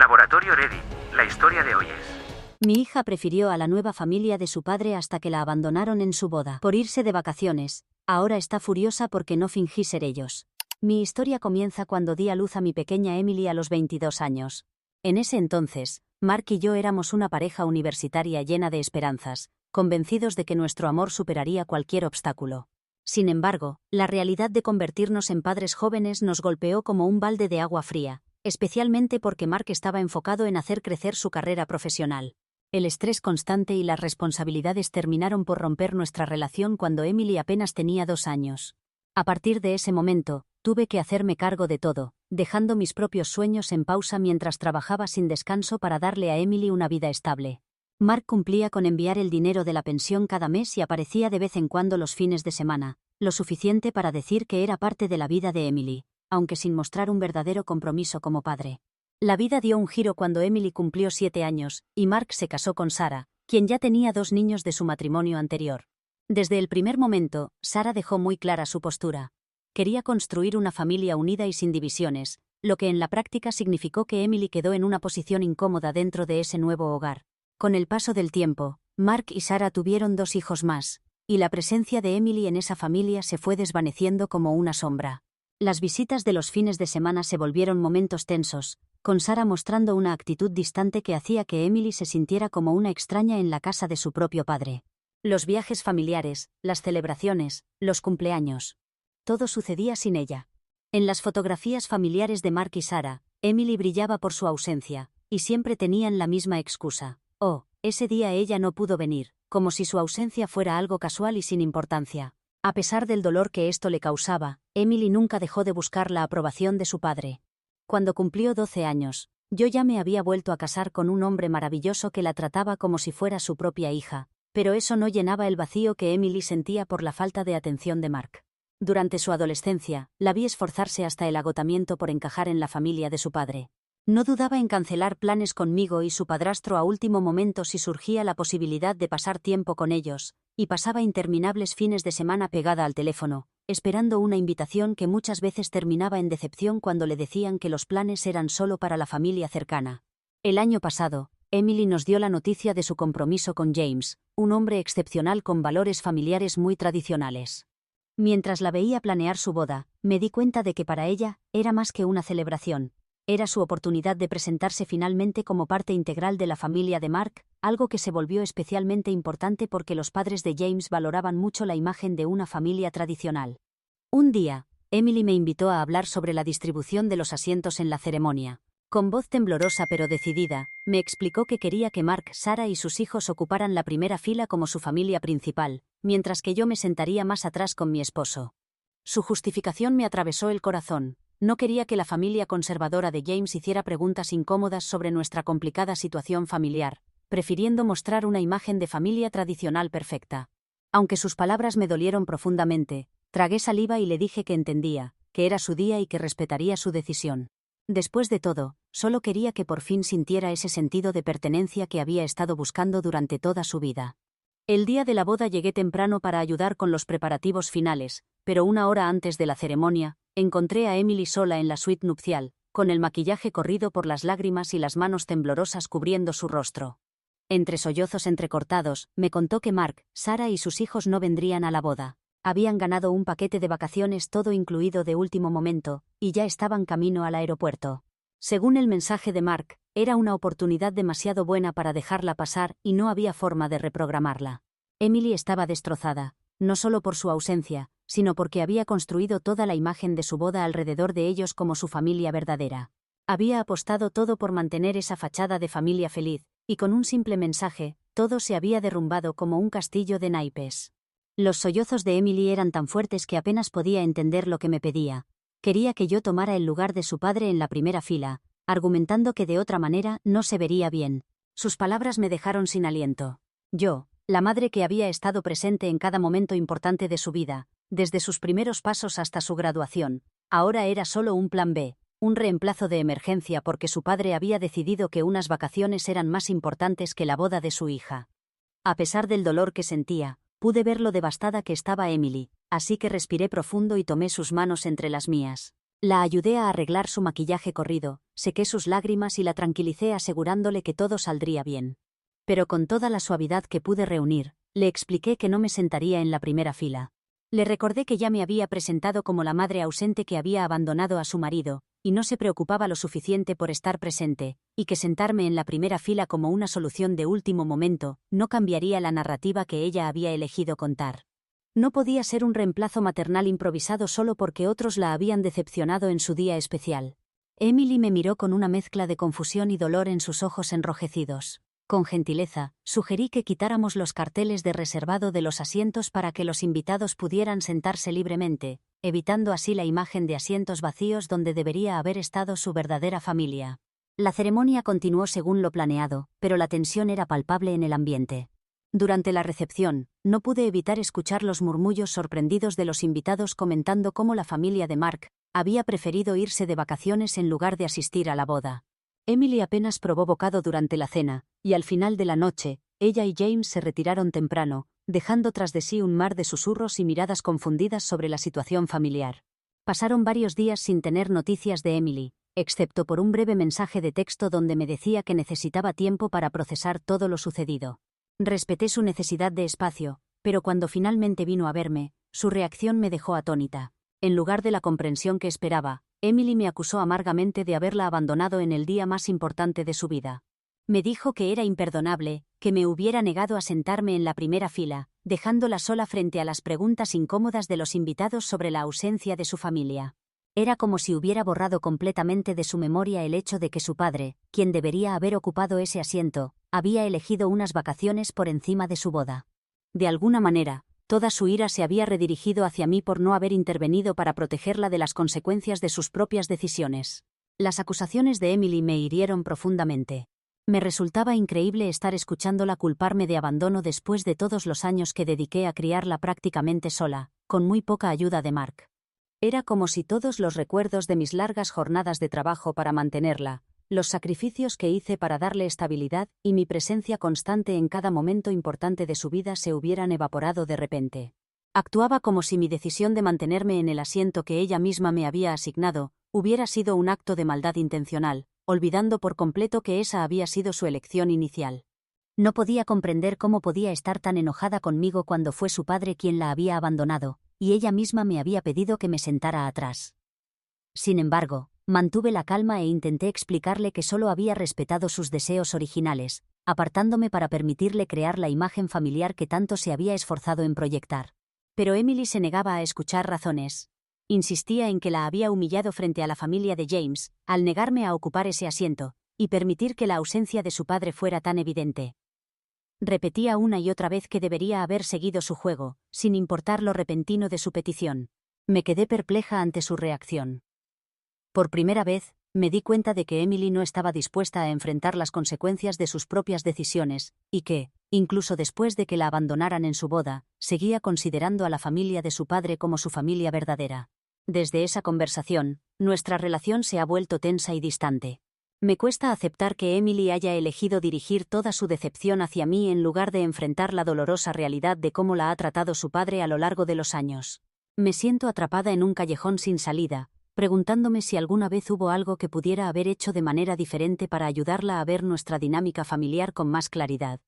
Laboratorio Ready, la historia de hoy es... Mi hija prefirió a la nueva familia de su padre hasta que la abandonaron en su boda por irse de vacaciones. Ahora está furiosa porque no fingí ser ellos. Mi historia comienza cuando di a luz a mi pequeña Emily a los 22 años. En ese entonces, Mark y yo éramos una pareja universitaria llena de esperanzas, convencidos de que nuestro amor superaría cualquier obstáculo. Sin embargo, la realidad de convertirnos en padres jóvenes nos golpeó como un balde de agua fría, especialmente porque Mark estaba enfocado en hacer crecer su carrera profesional. El estrés constante y las responsabilidades terminaron por romper nuestra relación cuando Emily apenas tenía 2 años. A partir de ese momento, tuve que hacerme cargo de todo, dejando mis propios sueños en pausa mientras trabajaba sin descanso para darle a Emily una vida estable. Mark cumplía con enviar el dinero de la pensión cada mes y aparecía de vez en cuando los fines de semana, lo suficiente para decir que era parte de la vida de Emily, aunque sin mostrar un verdadero compromiso como padre. La vida dio un giro cuando Emily cumplió 7 años, y Mark se casó con Sarah, quien ya tenía 2 niños de su matrimonio anterior. Desde el primer momento, Sarah dejó muy clara su postura. Quería construir una familia unida y sin divisiones, lo que en la práctica significó que Emily quedó en una posición incómoda dentro de ese nuevo hogar. Con el paso del tiempo, Mark y Sarah tuvieron 2 hijos más, y la presencia de Emily en esa familia se fue desvaneciendo como una sombra. Las visitas de los fines de semana se volvieron momentos tensos, con Sarah mostrando una actitud distante que hacía que Emily se sintiera como una extraña en la casa de su propio padre. Los viajes familiares, las celebraciones, los cumpleaños. Todo sucedía sin ella. En las fotografías familiares de Mark y Sarah, Emily brillaba por su ausencia, y siempre tenían la misma excusa. Oh, ese día ella no pudo venir, como si su ausencia fuera algo casual y sin importancia. A pesar del dolor que esto le causaba, Emily nunca dejó de buscar la aprobación de su padre. Cuando cumplió 12 años, yo ya me había vuelto a casar con un hombre maravilloso que la trataba como si fuera su propia hija, pero eso no llenaba el vacío que Emily sentía por la falta de atención de Mark. Durante su adolescencia, la vi esforzarse hasta el agotamiento por encajar en la familia de su padre. No dudaba en cancelar planes conmigo y su padrastro a último momento si surgía la posibilidad de pasar tiempo con ellos, y pasaba interminables fines de semana pegada al teléfono, esperando una invitación que muchas veces terminaba en decepción cuando le decían que los planes eran solo para la familia cercana. El año pasado, Emily nos dio la noticia de su compromiso con James, un hombre excepcional con valores familiares muy tradicionales. Mientras la veía planear su boda, me di cuenta de que para ella era más que una celebración. Era su oportunidad de presentarse finalmente como parte integral de la familia de Mark, algo que se volvió especialmente importante porque los padres de James valoraban mucho la imagen de una familia tradicional. Un día, Emily me invitó a hablar sobre la distribución de los asientos en la ceremonia. Con voz temblorosa pero decidida, me explicó que quería que Mark, Sarah y sus hijos ocuparan la primera fila como su familia principal, mientras que yo me sentaría más atrás con mi esposo. Su justificación me atravesó el corazón. No quería que la familia conservadora de James hiciera preguntas incómodas sobre nuestra complicada situación familiar, prefiriendo mostrar una imagen de familia tradicional perfecta. Aunque sus palabras me dolieron profundamente, tragué saliva y le dije que entendía, que era su día y que respetaría su decisión. Después de todo, solo quería que por fin sintiera ese sentido de pertenencia que había estado buscando durante toda su vida. El día de la boda llegué temprano para ayudar con los preparativos finales, pero una hora antes de la ceremonia, encontré a Emily sola en la suite nupcial, con el maquillaje corrido por las lágrimas y las manos temblorosas cubriendo su rostro. Entre sollozos entrecortados, me contó que Mark, Sarah y sus hijos no vendrían a la boda. Habían ganado un paquete de vacaciones todo incluido de último momento, y ya estaban camino al aeropuerto. Según el mensaje de Mark, era una oportunidad demasiado buena para dejarla pasar y no había forma de reprogramarla. Emily estaba destrozada, no solo por su ausencia, sino porque había construido toda la imagen de su boda alrededor de ellos como su familia verdadera. Había apostado todo por mantener esa fachada de familia feliz, y con un simple mensaje, todo se había derrumbado como un castillo de naipes. Los sollozos de Emily eran tan fuertes que apenas podía entender lo que me pedía. Quería que yo tomara el lugar de su padre en la primera fila, argumentando que de otra manera no se vería bien. Sus palabras me dejaron sin aliento. Yo, la madre que había estado presente en cada momento importante de su vida, desde sus primeros pasos hasta su graduación, ahora era solo un plan B, un reemplazo de emergencia porque su padre había decidido que unas vacaciones eran más importantes que la boda de su hija. A pesar del dolor que sentía, pude ver lo devastada que estaba Emily, así que respiré profundo y tomé sus manos entre las mías. La ayudé a arreglar su maquillaje corrido, sequé sus lágrimas y la tranquilicé asegurándole que todo saldría bien. Pero con toda la suavidad que pude reunir, le expliqué que no me sentaría en la primera fila. Le recordé que ya me había presentado como la madre ausente que había abandonado a su marido, y no se preocupaba lo suficiente por estar presente, y que sentarme en la primera fila como una solución de último momento no cambiaría la narrativa que ella había elegido contar. No podía ser un reemplazo maternal improvisado solo porque otros la habían decepcionado en su día especial. Emily me miró con una mezcla de confusión y dolor en sus ojos enrojecidos. Con gentileza, sugerí que quitáramos los carteles de reservado de los asientos para que los invitados pudieran sentarse libremente, evitando así la imagen de asientos vacíos donde debería haber estado su verdadera familia. La ceremonia continuó según lo planeado, pero la tensión era palpable en el ambiente. Durante la recepción, no pude evitar escuchar los murmullos sorprendidos de los invitados comentando cómo la familia de Mark había preferido irse de vacaciones en lugar de asistir a la boda. Emily apenas probó bocado durante la cena, y al final de la noche, ella y James se retiraron temprano, dejando tras de sí un mar de susurros y miradas confundidas sobre la situación familiar. Pasaron varios días sin tener noticias de Emily, excepto por un breve mensaje de texto donde me decía que necesitaba tiempo para procesar todo lo sucedido. Respeté su necesidad de espacio, pero cuando finalmente vino a verme, su reacción me dejó atónita. En lugar de la comprensión que esperaba, Emily me acusó amargamente de haberla abandonado en el día más importante de su vida. Me dijo que era imperdonable, que me hubiera negado a sentarme en la primera fila, dejándola sola frente a las preguntas incómodas de los invitados sobre la ausencia de su familia. Era como si hubiera borrado completamente de su memoria el hecho de que su padre, quien debería haber ocupado ese asiento, había elegido unas vacaciones por encima de su boda. De alguna manera, toda su ira se había redirigido hacia mí por no haber intervenido para protegerla de las consecuencias de sus propias decisiones. Las acusaciones de Emily me hirieron profundamente. Me resultaba increíble estar escuchándola culparme de abandono después de todos los años que dediqué a criarla prácticamente sola, con muy poca ayuda de Mark. Era como si todos los recuerdos de mis largas jornadas de trabajo para mantenerla, los sacrificios que hice para darle estabilidad y mi presencia constante en cada momento importante de su vida se hubieran evaporado de repente. Actuaba como si mi decisión de mantenerme en el asiento que ella misma me había asignado hubiera sido un acto de maldad intencional, olvidando por completo que esa había sido su elección inicial. No podía comprender cómo podía estar tan enojada conmigo cuando fue su padre quien la había abandonado, y ella misma me había pedido que me sentara atrás. Sin embargo, mantuve la calma e intenté explicarle que solo había respetado sus deseos originales, apartándome para permitirle crear la imagen familiar que tanto se había esforzado en proyectar. Pero Emily se negaba a escuchar razones. Insistía en que la había humillado frente a la familia de James, al negarme a ocupar ese asiento, y permitir que la ausencia de su padre fuera tan evidente. Repetía una y otra vez que debería haber seguido su juego, sin importar lo repentino de su petición. Me quedé perpleja ante su reacción. Por primera vez, me di cuenta de que Emily no estaba dispuesta a enfrentar las consecuencias de sus propias decisiones, y que, incluso después de que la abandonaran en su boda, seguía considerando a la familia de su padre como su familia verdadera. Desde esa conversación, nuestra relación se ha vuelto tensa y distante. Me cuesta aceptar que Emily haya elegido dirigir toda su decepción hacia mí en lugar de enfrentar la dolorosa realidad de cómo la ha tratado su padre a lo largo de los años. Me siento atrapada en un callejón sin salida, preguntándome si alguna vez hubo algo que pudiera haber hecho de manera diferente para ayudarla a ver nuestra dinámica familiar con más claridad.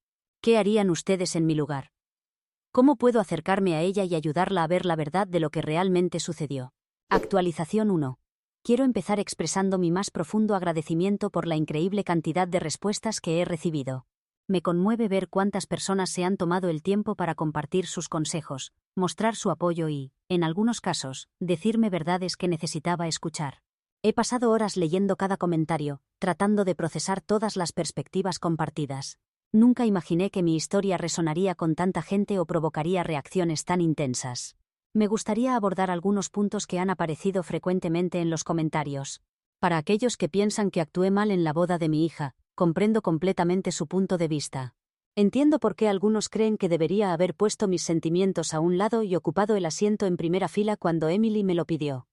¿Qué harían ustedes en mi lugar? ¿Cómo puedo acercarme a ella y ayudarla a ver la verdad de lo que realmente sucedió? Actualización 1. Quiero empezar expresando mi más profundo agradecimiento por la increíble cantidad de respuestas que he recibido. Me conmueve ver cuántas personas se han tomado el tiempo para compartir sus consejos, mostrar su apoyo y, en algunos casos, decirme verdades que necesitaba escuchar. He pasado horas leyendo cada comentario, tratando de procesar todas las perspectivas compartidas. Nunca imaginé que mi historia resonaría con tanta gente o provocaría reacciones tan intensas. Me gustaría abordar algunos puntos que han aparecido frecuentemente en los comentarios. Para aquellos que piensan que actué mal en la boda de mi hija, comprendo completamente su punto de vista. Entiendo por qué algunos creen que debería haber puesto mis sentimientos a un lado y ocupado el asiento en primera fila cuando Emily me lo pidió.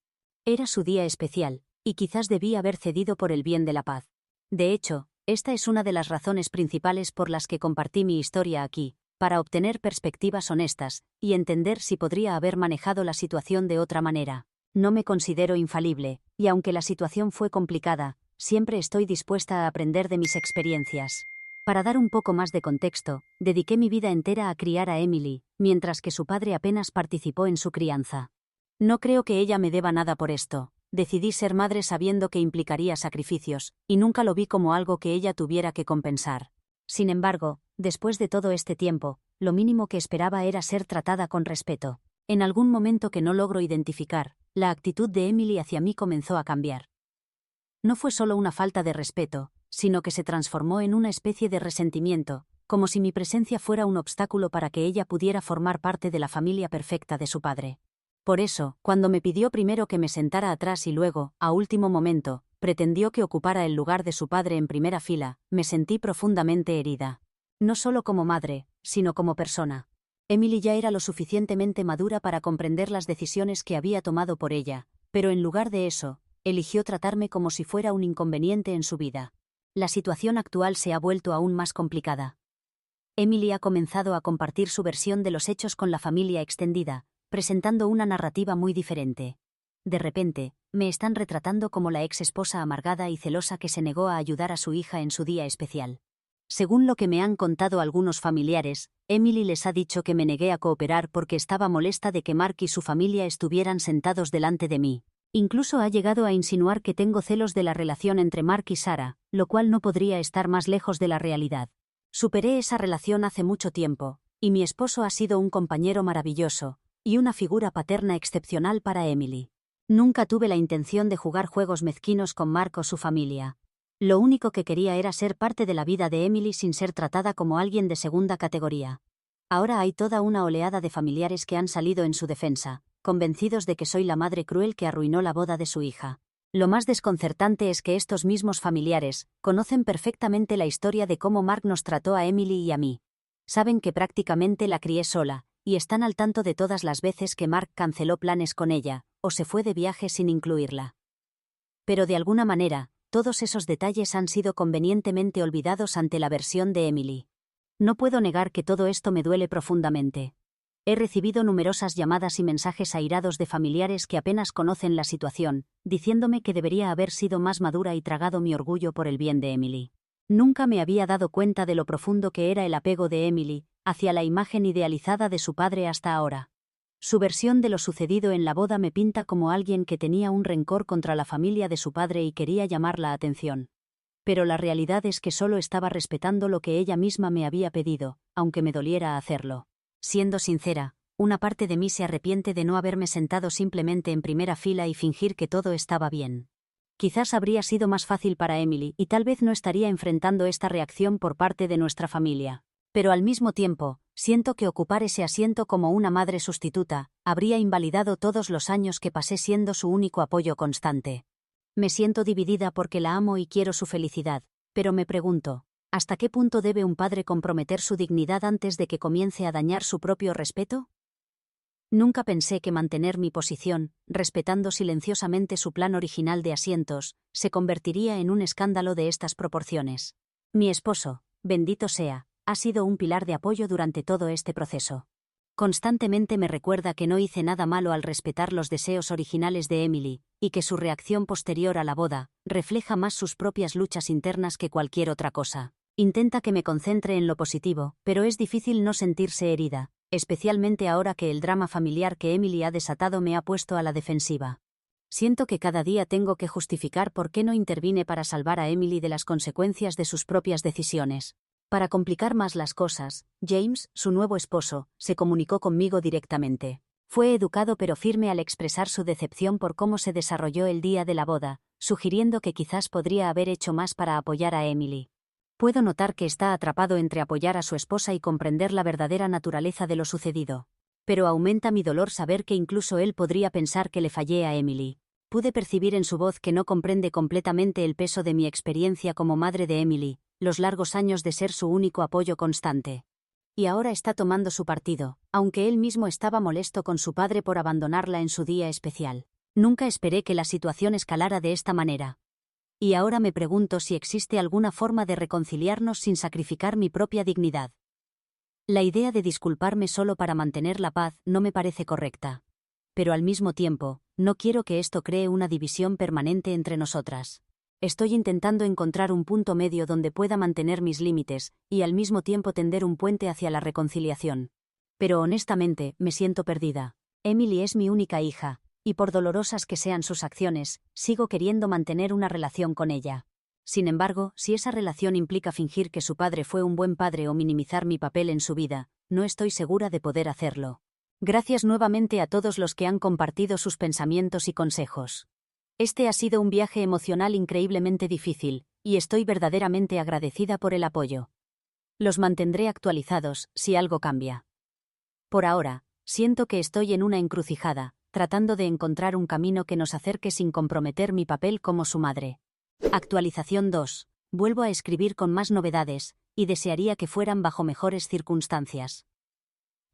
Era su día especial, y quizás debí haber cedido por el bien de la paz. De hecho, esta es una de las razones principales por las que compartí mi historia aquí, para obtener perspectivas honestas y entender si podría haber manejado la situación de otra manera. No me considero infalible, Y aunque la situación fue complicada, siempre estoy dispuesta a aprender de mis experiencias. Para dar un poco más de contexto, dediqué mi vida entera a criar a Emily, mientras que su padre apenas participó en su crianza. No creo que ella me deba nada por esto. Decidí ser madre sabiendo que implicaría sacrificios, y nunca lo vi como algo que ella tuviera que compensar. Sin embargo, después de todo este tiempo, lo mínimo que esperaba era ser tratada con respeto. En algún momento que no logro identificar, la actitud de Emily hacia mí comenzó a cambiar. No fue solo una falta de respeto, sino que se transformó en una especie de resentimiento, como si mi presencia fuera un obstáculo para que ella pudiera formar parte de la familia perfecta de su padre. Por eso, cuando me pidió primero que me sentara atrás y luego, a último momento, pretendió que ocupara el lugar de su padre en primera fila, me sentí profundamente herida. No solo como madre, sino como persona. Emily ya era lo suficientemente madura para comprender las decisiones que había tomado por ella, pero en lugar de eso, eligió tratarme como si fuera un inconveniente en su vida. La situación actual se ha vuelto aún más complicada. Emily ha comenzado a compartir su versión de los hechos con la familia extendida, presentando una narrativa muy diferente. De repente, me están retratando como la ex esposa amargada y celosa que se negó a ayudar a su hija en su día especial. Según lo que me han contado algunos familiares, Emily les ha dicho que me negué a cooperar porque estaba molesta de que Mark y su familia estuvieran sentados delante de mí. Incluso ha llegado a insinuar que tengo celos de la relación entre Mark y Sarah, lo cual no podría estar más lejos de la realidad. Superé esa relación hace mucho tiempo, y mi esposo ha sido un compañero maravilloso, y una figura paterna excepcional para Emily. Nunca tuve la intención de jugar juegos mezquinos con Mark o su familia. Lo único que quería era ser parte de la vida de Emily sin ser tratada como alguien de segunda categoría. Ahora hay toda una oleada de familiares que han salido en su defensa, convencidos de que soy la madre cruel que arruinó la boda de su hija. Lo más desconcertante es que estos mismos familiares conocen perfectamente la historia de cómo Mark nos trató a Emily y a mí. Saben que prácticamente la crié sola, y están al tanto de todas las veces que Mark canceló planes con ella, o se fue de viaje sin incluirla. Pero de alguna manera, todos esos detalles han sido convenientemente olvidados ante la versión de Emily. No puedo negar que todo esto me duele profundamente. He recibido numerosas llamadas y mensajes airados de familiares que apenas conocen la situación, diciéndome que debería haber sido más madura y tragado mi orgullo por el bien de Emily. Nunca me había dado cuenta de lo profundo que era el apego de Emily hacia la imagen idealizada de su padre hasta ahora. Su versión de lo sucedido en la boda me pinta como alguien que tenía un rencor contra la familia de su padre y quería llamar la atención. Pero la realidad es que solo estaba respetando lo que ella misma me había pedido, aunque me doliera hacerlo. Siendo sincera, una parte de mí se arrepiente de no haberme sentado simplemente en primera fila y fingir que todo estaba bien. Quizás habría sido más fácil para Emily y tal vez no estaría enfrentando esta reacción por parte de nuestra familia. Pero al mismo tiempo, siento que ocupar ese asiento como una madre sustituta habría invalidado todos los años que pasé siendo su único apoyo constante. Me siento dividida porque la amo y quiero su felicidad, pero me pregunto, ¿hasta qué punto debe un padre comprometer su dignidad antes de que comience a dañar su propio respeto? Nunca pensé que mantener mi posición, respetando silenciosamente su plan original de asientos, se convertiría en un escándalo de estas proporciones. Mi esposo, bendito sea, ha sido un pilar de apoyo durante todo este proceso. Constantemente me recuerda que no hice nada malo al respetar los deseos originales de Emily, y que su reacción posterior a la boda refleja más sus propias luchas internas que cualquier otra cosa. Intenta que me concentre en lo positivo, pero es difícil no sentirse herida, especialmente ahora que el drama familiar que Emily ha desatado me ha puesto a la defensiva. Siento que cada día tengo que justificar por qué no intervine para salvar a Emily de las consecuencias de sus propias decisiones. Para complicar más las cosas, James, su nuevo esposo, se comunicó conmigo directamente. Fue educado pero firme al expresar su decepción por cómo se desarrolló el día de la boda, sugiriendo que quizás podría haber hecho más para apoyar a Emily. Puedo notar que está atrapado entre apoyar a su esposa y comprender la verdadera naturaleza de lo sucedido. Pero aumenta mi dolor saber que incluso él podría pensar que le fallé a Emily. Pude percibir en su voz que no comprende completamente el peso de mi experiencia como madre de Emily, los largos años de ser su único apoyo constante. Y ahora está tomando su partido, aunque él mismo estaba molesto con su padre por abandonarla en su día especial. Nunca esperé que la situación escalara de esta manera. Y ahora me pregunto si existe alguna forma de reconciliarnos sin sacrificar mi propia dignidad. La idea de disculparme solo para mantener la paz no me parece correcta. Pero al mismo tiempo, no quiero que esto cree una división permanente entre nosotras. Estoy intentando encontrar un punto medio donde pueda mantener mis límites y al mismo tiempo tender un puente hacia la reconciliación. Pero honestamente, me siento perdida. Emily es mi única hija, y por dolorosas que sean sus acciones, sigo queriendo mantener una relación con ella. Sin embargo, si esa relación implica fingir que su padre fue un buen padre o minimizar mi papel en su vida, no estoy segura de poder hacerlo. Gracias nuevamente a todos los que han compartido sus pensamientos y consejos. Este ha sido un viaje emocional increíblemente difícil, y estoy verdaderamente agradecida por el apoyo. Los mantendré actualizados, si algo cambia. Por ahora, siento que estoy en una encrucijada, tratando de encontrar un camino que nos acerque sin comprometer mi papel como su madre. Actualización 2. Vuelvo a escribir con más novedades, y desearía que fueran bajo mejores circunstancias.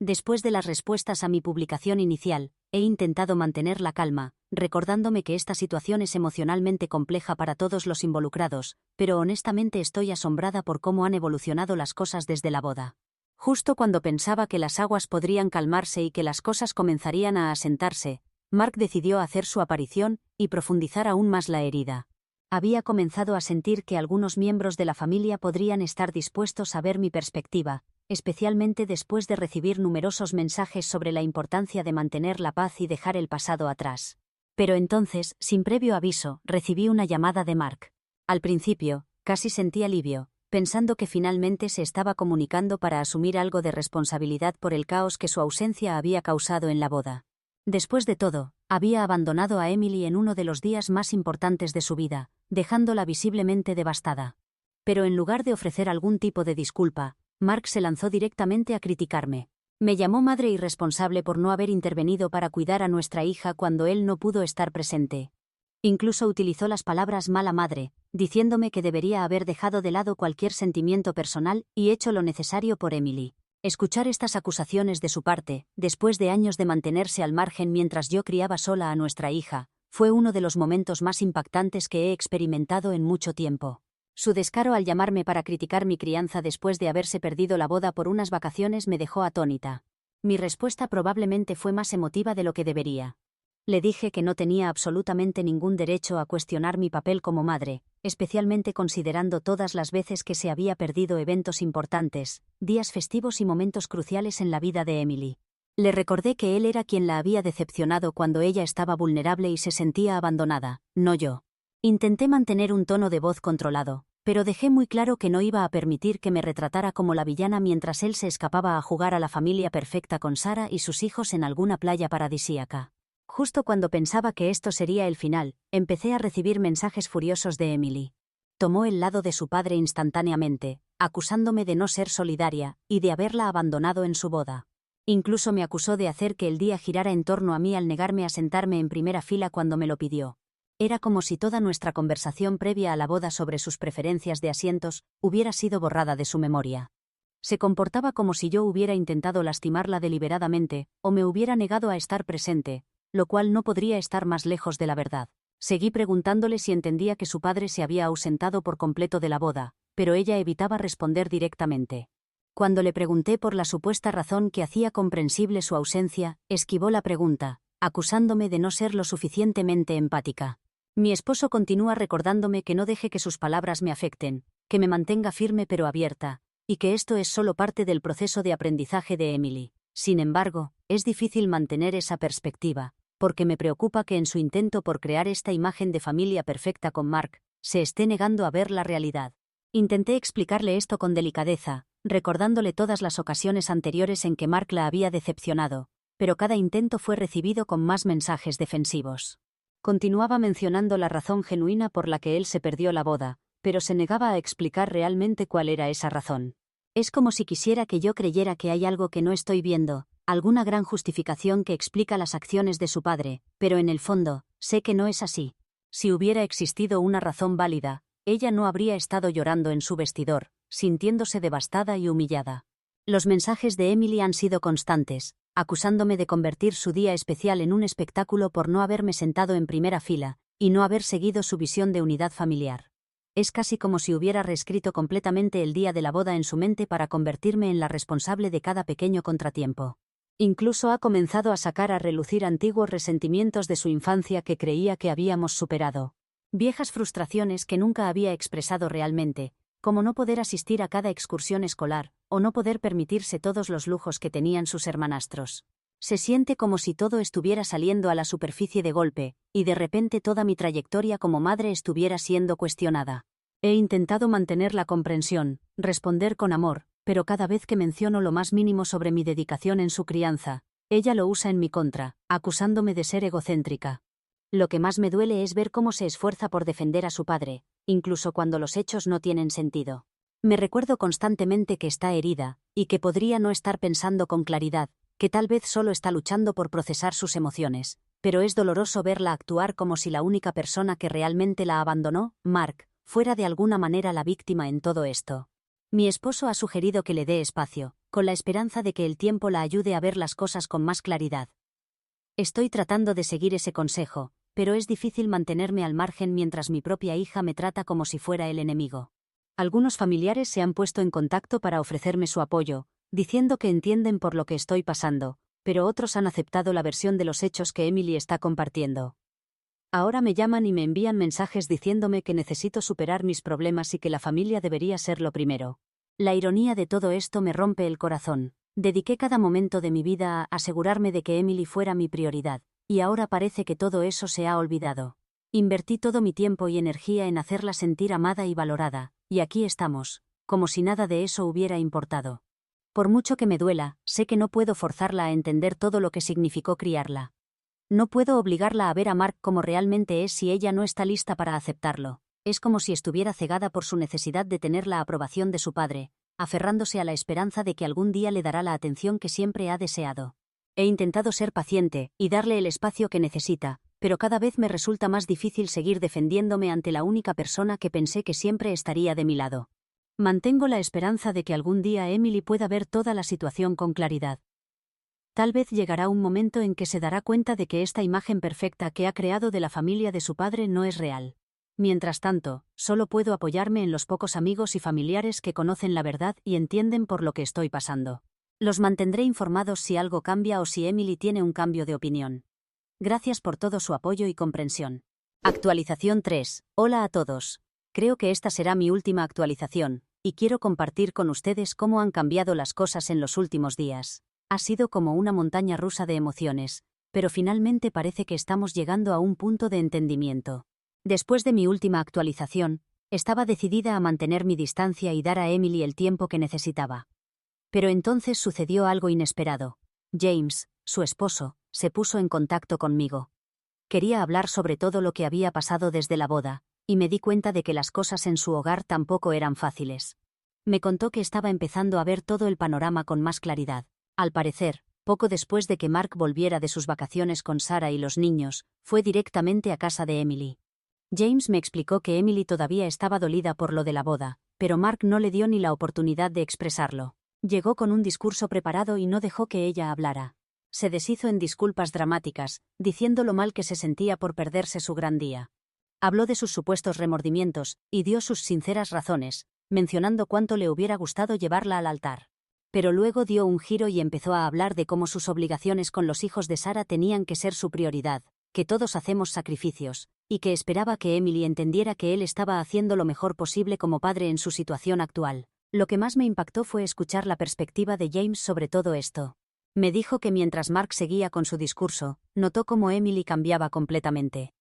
Después de las respuestas a mi publicación inicial, he intentado mantener la calma, recordándome que esta situación es emocionalmente compleja para todos los involucrados, pero honestamente estoy asombrada por cómo han evolucionado las cosas desde la boda. Justo cuando pensaba que las aguas podrían calmarse y que las cosas comenzarían a asentarse, Mark decidió hacer su aparición y profundizar aún más la herida. Había comenzado a sentir que algunos miembros de la familia podrían estar dispuestos a ver mi perspectiva, especialmente después de recibir numerosos mensajes sobre la importancia de mantener la paz y dejar el pasado atrás. Pero entonces, sin previo aviso, recibí una llamada de Mark. Al principio, casi sentí alivio, pensando que finalmente se estaba comunicando para asumir algo de responsabilidad por el caos que su ausencia había causado en la boda. Después de todo, había abandonado a Emily en uno de los días más importantes de su vida, dejándola visiblemente devastada. Pero en lugar de ofrecer algún tipo de disculpa, Mark se lanzó directamente a criticarme. Me llamó madre irresponsable por no haber intervenido para cuidar a nuestra hija cuando él no pudo estar presente. Incluso utilizó las palabras mala madre, diciéndome que debería haber dejado de lado cualquier sentimiento personal y hecho lo necesario por Emily. Escuchar estas acusaciones de su parte, después de años de mantenerse al margen mientras yo criaba sola a nuestra hija, fue uno de los momentos más impactantes que he experimentado en mucho tiempo. Su descaro al llamarme para criticar mi crianza después de haberse perdido la boda por unas vacaciones me dejó atónita. Mi respuesta probablemente fue más emotiva de lo que debería. Le dije que no tenía absolutamente ningún derecho a cuestionar mi papel como madre, especialmente considerando todas las veces que se había perdido eventos importantes, días festivos y momentos cruciales en la vida de Emily. Le recordé que él era quien la había decepcionado cuando ella estaba vulnerable y se sentía abandonada, no yo. Intenté mantener un tono de voz controlado, pero dejé muy claro que no iba a permitir que me retratara como la villana mientras él se escapaba a jugar a la familia perfecta con Sarah y sus hijos en alguna playa paradisíaca. Justo cuando pensaba que esto sería el final, empecé a recibir mensajes furiosos de Emily. Tomó el lado de su padre instantáneamente, acusándome de no ser solidaria y de haberla abandonado en su boda. Incluso me acusó de hacer que el día girara en torno a mí al negarme a sentarme en primera fila cuando me lo pidió. Era como si toda nuestra conversación previa a la boda sobre sus preferencias de asientos hubiera sido borrada de su memoria. Se comportaba como si yo hubiera intentado lastimarla deliberadamente o me hubiera negado a estar presente, lo cual no podría estar más lejos de la verdad. Seguí preguntándole si entendía que su padre se había ausentado por completo de la boda, pero ella evitaba responder directamente. Cuando le pregunté por la supuesta razón que hacía comprensible su ausencia, esquivó la pregunta, acusándome de no ser lo suficientemente empática. Mi esposo continúa recordándome que no deje que sus palabras me afecten, que me mantenga firme pero abierta, y que esto es solo parte del proceso de aprendizaje de Emily. Sin embargo, es difícil mantener esa perspectiva, porque me preocupa que en su intento por crear esta imagen de familia perfecta con Mark, se esté negando a ver la realidad. Intenté explicarle esto con delicadeza, recordándole todas las ocasiones anteriores en que Mark la había decepcionado, pero cada intento fue recibido con más mensajes defensivos. Continuaba mencionando la razón genuina por la que él se perdió la boda, pero se negaba a explicar realmente cuál era esa razón. Es como si quisiera que yo creyera que hay algo que no estoy viendo, alguna gran justificación que explica las acciones de su padre, pero en el fondo, sé que no es así. Si hubiera existido una razón válida, ella no habría estado llorando en su vestidor, sintiéndose devastada y humillada. Los mensajes de Emily han sido constantes, acusándome de convertir su día especial en un espectáculo por no haberme sentado en primera fila y no haber seguido su visión de unidad familiar. Es casi como si hubiera reescrito completamente el día de la boda en su mente para convertirme en la responsable de cada pequeño contratiempo. Incluso ha comenzado a sacar a relucir antiguos resentimientos de su infancia que creía que habíamos superado. Viejas frustraciones que nunca había expresado realmente, como no poder asistir a cada excursión escolar, o no poder permitirse todos los lujos que tenían sus hermanastros. Se siente como si todo estuviera saliendo a la superficie de golpe, y de repente toda mi trayectoria como madre estuviera siendo cuestionada. He intentado mantener la comprensión, responder con amor, pero cada vez que menciono lo más mínimo sobre mi dedicación en su crianza, ella lo usa en mi contra, acusándome de ser egocéntrica. Lo que más me duele es ver cómo se esfuerza por defender a su padre, incluso cuando los hechos no tienen sentido. Me recuerdo constantemente que está herida, y que podría no estar pensando con claridad, que tal vez solo está luchando por procesar sus emociones, pero es doloroso verla actuar como si la única persona que realmente la abandonó, Mark, fuera de alguna manera la víctima en todo esto. Mi esposo ha sugerido que le dé espacio, con la esperanza de que el tiempo la ayude a ver las cosas con más claridad. Estoy tratando de seguir ese consejo, pero es difícil mantenerme al margen mientras mi propia hija me trata como si fuera el enemigo. Algunos familiares se han puesto en contacto para ofrecerme su apoyo, diciendo que entienden por lo que estoy pasando, pero otros han aceptado la versión de los hechos que Emily está compartiendo. Ahora me llaman y me envían mensajes diciéndome que necesito superar mis problemas y que la familia debería ser lo primero. La ironía de todo esto me rompe el corazón. Dediqué cada momento de mi vida a asegurarme de que Emily fuera mi prioridad, y ahora parece que todo eso se ha olvidado. Invertí todo mi tiempo y energía en hacerla sentir amada y valorada, y aquí estamos, como si nada de eso hubiera importado. Por mucho que me duela, sé que no puedo forzarla a entender todo lo que significó criarla. No puedo obligarla a ver a Mark como realmente es si ella no está lista para aceptarlo. Es como si estuviera cegada por su necesidad de tener la aprobación de su padre, aferrándose a la esperanza de que algún día le dará la atención que siempre ha deseado. He intentado ser paciente y darle el espacio que necesita, pero cada vez me resulta más difícil seguir defendiéndome ante la única persona que pensé que siempre estaría de mi lado. Mantengo la esperanza de que algún día Emily pueda ver toda la situación con claridad. Tal vez llegará un momento en que se dará cuenta de que esta imagen perfecta que ha creado de la familia de su padre no es real. Mientras tanto, solo puedo apoyarme en los pocos amigos y familiares que conocen la verdad y entienden por lo que estoy pasando. Los mantendré informados si algo cambia o si Emily tiene un cambio de opinión. Gracias por todo su apoyo y comprensión. Actualización 3. Hola a todos. Creo que esta será mi última actualización, y quiero compartir con ustedes cómo han cambiado las cosas en los últimos días. Ha sido como una montaña rusa de emociones, pero finalmente parece que estamos llegando a un punto de entendimiento. Después de mi última actualización, estaba decidida a mantener mi distancia y dar a Emily el tiempo que necesitaba. Pero entonces sucedió algo inesperado. James, su esposo, se puso en contacto conmigo. Quería hablar sobre todo lo que había pasado desde la boda, y me di cuenta de que las cosas en su hogar tampoco eran fáciles. Me contó que estaba empezando a ver todo el panorama con más claridad. Al parecer, poco después de que Mark volviera de sus vacaciones con Sarah y los niños, fue directamente a casa de Emily. James me explicó que Emily todavía estaba dolida por lo de la boda, pero Mark no le dio ni la oportunidad de expresarlo. Llegó con un discurso preparado y no dejó que ella hablara. Se deshizo en disculpas dramáticas, diciendo lo mal que se sentía por perderse su gran día. Habló de sus supuestos remordimientos, y dio sus sinceras razones, mencionando cuánto le hubiera gustado llevarla al altar. Pero luego dio un giro y empezó a hablar de cómo sus obligaciones con los hijos de Sarah tenían que ser su prioridad, que todos hacemos sacrificios, y que esperaba que Emily entendiera que él estaba haciendo lo mejor posible como padre en su situación actual. Lo que más me impactó fue escuchar la perspectiva de James sobre todo esto. Me dijo que mientras Mark seguía con su discurso, notó cómo Emily cambiaba completamente.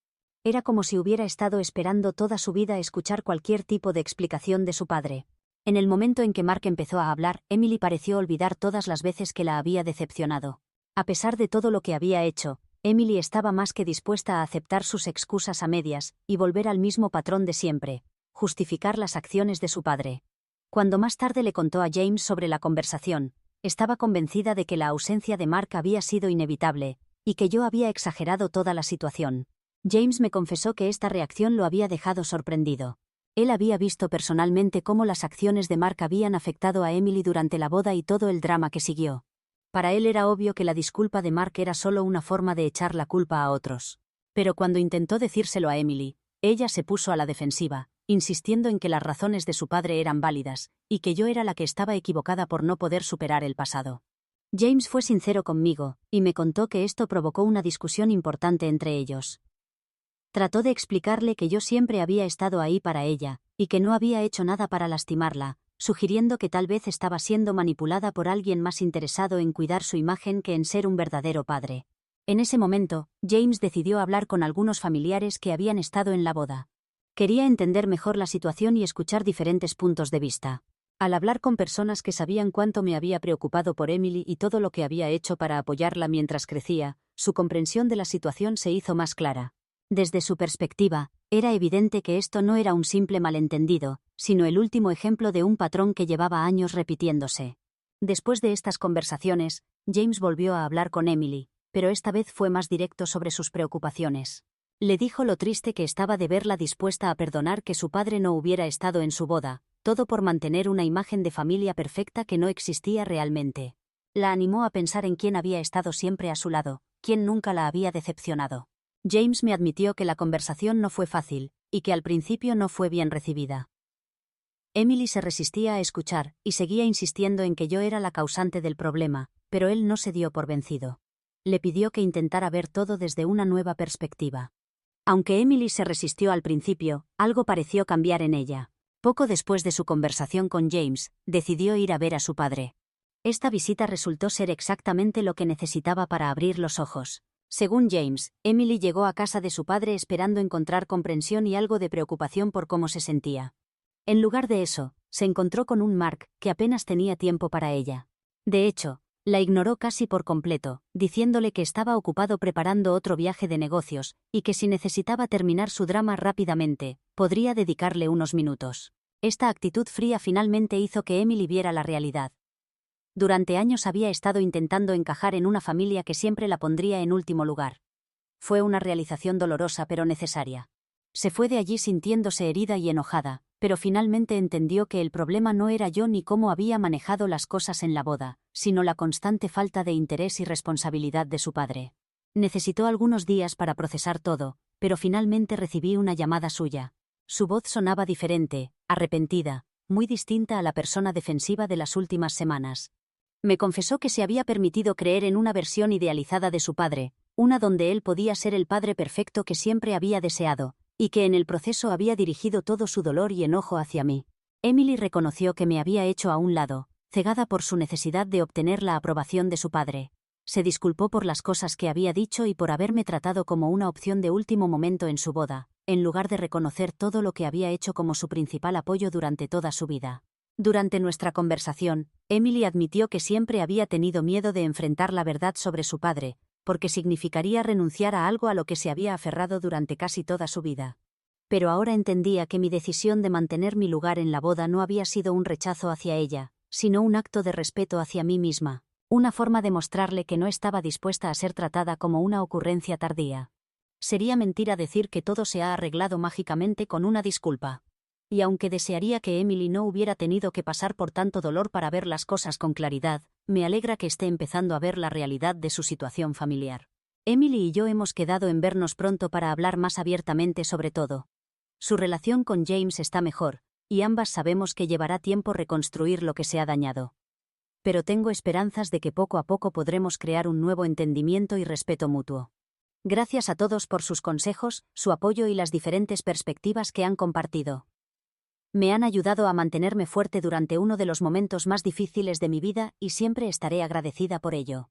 Era como si hubiera estado esperando toda su vida escuchar cualquier tipo de explicación de su padre. En el momento en que Mark empezó a hablar, Emily pareció olvidar todas las veces que la había decepcionado. A pesar de todo lo que había hecho, Emily estaba más que dispuesta a aceptar sus excusas a medias y volver al mismo patrón de siempre, justificar las acciones de su padre. Cuando más tarde le contó a James sobre la conversación, estaba convencida de que la ausencia de Mark había sido inevitable, y que yo había exagerado toda la situación. James me confesó que esta reacción lo había dejado sorprendido. Él había visto personalmente cómo las acciones de Mark habían afectado a Emily durante la boda y todo el drama que siguió. Para él era obvio que la disculpa de Mark era solo una forma de echar la culpa a otros. Pero cuando intentó decírselo a Emily, ella se puso a la defensiva, insistiendo en que las razones de su padre eran válidas, y que yo era la que estaba equivocada por no poder superar el pasado. James fue sincero conmigo, y me contó que esto provocó una discusión importante entre ellos. Trató de explicarle que yo siempre había estado ahí para ella, y que no había hecho nada para lastimarla, sugiriendo que tal vez estaba siendo manipulada por alguien más interesado en cuidar su imagen que en ser un verdadero padre. En ese momento, James decidió hablar con algunos familiares que habían estado en la boda. Quería entender mejor la situación y escuchar diferentes puntos de vista. Al hablar con personas que sabían cuánto me había preocupado por Emily y todo lo que había hecho para apoyarla mientras crecía, su comprensión de la situación se hizo más clara. Desde su perspectiva, era evidente que esto no era un simple malentendido, sino el último ejemplo de un patrón que llevaba años repitiéndose. Después de estas conversaciones, James volvió a hablar con Emily, pero esta vez fue más directo sobre sus preocupaciones. Le dijo lo triste que estaba de verla dispuesta a perdonar que su padre no hubiera estado en su boda, todo por mantener una imagen de familia perfecta que no existía realmente. La animó a pensar en quién había estado siempre a su lado, quién nunca la había decepcionado. James me admitió que la conversación no fue fácil, y que al principio no fue bien recibida. Emily se resistía a escuchar, y seguía insistiendo en que yo era la causante del problema, pero él no se dio por vencido. Le pidió que intentara ver todo desde una nueva perspectiva. Aunque Emily se resistió al principio, algo pareció cambiar en ella. Poco después de su conversación con James, decidió ir a ver a su padre. Esta visita resultó ser exactamente lo que necesitaba para abrir los ojos. Según James, Emily llegó a casa de su padre esperando encontrar comprensión y algo de preocupación por cómo se sentía. En lugar de eso, se encontró con un Mark que apenas tenía tiempo para ella. De hecho, la ignoró casi por completo, diciéndole que estaba ocupado preparando otro viaje de negocios, y que si necesitaba terminar su drama rápidamente, podría dedicarle unos minutos. Esta actitud fría finalmente hizo que Emily viera la realidad. Durante años había estado intentando encajar en una familia que siempre la pondría en último lugar. Fue una realización dolorosa pero necesaria. Se fue de allí sintiéndose herida y enojada, pero finalmente entendió que el problema no era yo ni cómo había manejado las cosas en la boda, sino la constante falta de interés y responsabilidad de su padre. Necesitó algunos días para procesar todo, pero finalmente recibí una llamada suya. Su voz sonaba diferente, arrepentida, muy distinta a la persona defensiva de las últimas semanas. Me confesó que se había permitido creer en una versión idealizada de su padre, una donde él podía ser el padre perfecto que siempre había deseado, y que en el proceso había dirigido todo su dolor y enojo hacia mí. Emily reconoció que me había hecho a un lado, cegada por su necesidad de obtener la aprobación de su padre. Se disculpó por las cosas que había dicho y por haberme tratado como una opción de último momento en su boda, en lugar de reconocer todo lo que había hecho como su principal apoyo durante toda su vida. Durante nuestra conversación, Emily admitió que siempre había tenido miedo de enfrentar la verdad sobre su padre, porque significaría renunciar a algo a lo que se había aferrado durante casi toda su vida. Pero ahora entendía que mi decisión de mantener mi lugar en la boda no había sido un rechazo hacia ella, sino un acto de respeto hacia mí misma, una forma de mostrarle que no estaba dispuesta a ser tratada como una ocurrencia tardía. Sería mentira decir que todo se ha arreglado mágicamente con una disculpa. Y aunque desearía que Emily no hubiera tenido que pasar por tanto dolor para ver las cosas con claridad, me alegra que esté empezando a ver la realidad de su situación familiar. Emily y yo hemos quedado en vernos pronto para hablar más abiertamente sobre todo. Su relación con James está mejor, y ambas sabemos que llevará tiempo reconstruir lo que se ha dañado. Pero tengo esperanzas de que poco a poco podremos crear un nuevo entendimiento y respeto mutuo. Gracias a todos por sus consejos, su apoyo y las diferentes perspectivas que han compartido. Me han ayudado a mantenerme fuerte durante uno de los momentos más difíciles de mi vida y siempre estaré agradecida por ello.